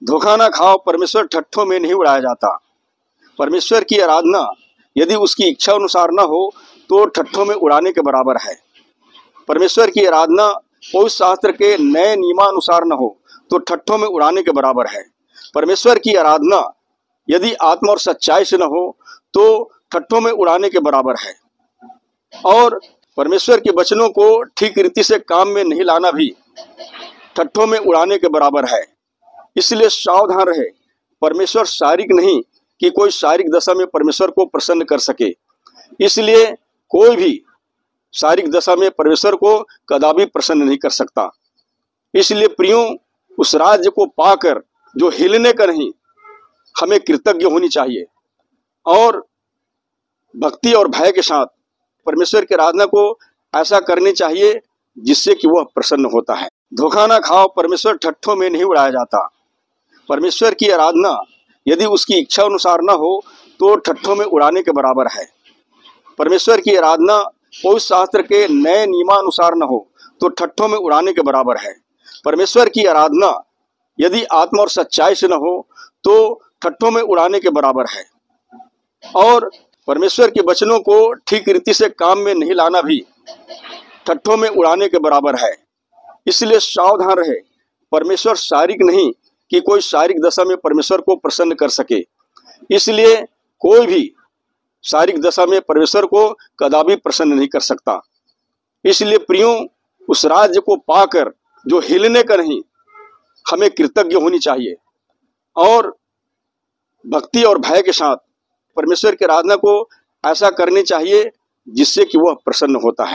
धोखा ना खाओ, परमेश्वर ठट्ठों में नहीं उड़ाया जाता। परमेश्वर की आराधना यदि उसकी इच्छा अनुसार न हो तो ठट्ठों में उड़ाने के बराबर है। परमेश्वर की आराधना पवित्र शास्त्र के नए नियमानुसार न हो तो ठट्ठों में उड़ाने के बराबर है। परमेश्वर की आराधना यदि आत्मा और सच्चाई से न हो तो ठट्ठों में उड़ाने के बराबर है। और परमेश्वर के वचनों को ठीक रीति से काम में नहीं लाना भी ठट्ठों में उड़ाने के बराबर है। इसलिए सावधान रहे। परमेश्वर शारीरिक नहीं कि कोई शारीरिक दशा में परमेश्वर को प्रसन्न कर सके। इसलिए कोई भी शारीरिक दशा में परमेश्वर को कदापि प्रसन्न नहीं कर सकता। इसलिए प्रियों, उस राज्य को पाकर जो हिलने का नहीं, हमें कृतज्ञ होनी चाहिए और भक्ति और भय के साथ परमेश्वर की आराधना को ऐसा करनी चाहिए जिससे कि वह प्रसन्न होता है। धोखा ना खाओ, परमेश्वर ठट्ठों में नहीं उड़ाया जाता। परमेश्वर की आराधना यदि उसकी इच्छा अनुसार न हो तो ठट्ठों में उड़ाने के बराबर है। परमेश्वर की आराधना पवित्र शास्त्र के नए नियमानुसार न हो तो ठट्ठों में उड़ाने के बराबर है। परमेश्वर की आराधना यदि आत्मा और सच्चाई से न हो तो ठट्ठों में उड़ाने के बराबर है। और परमेश्वर के वचनों को ठीक रीति से काम में नहीं लाना भी ठट्ठों में उड़ाने के बराबर है। इसलिए सावधान रहे। परमेश्वर शारीरिक नहीं कि कोई शारीरिक दशा में परमेश्वर को प्रसन्न कर सके। इसलिए कोई भी शारीरिक दशा में परमेश्वर को कदापि प्रसन्न नहीं कर सकता। इसलिए प्रियों, उस राज्य को पाकर जो हिलने का नहीं, हमें कृतज्ञ होनी चाहिए और भक्ति और भय के साथ परमेश्वर की आराधना को ऐसा करनी चाहिए जिससे कि वह प्रसन्न होता है।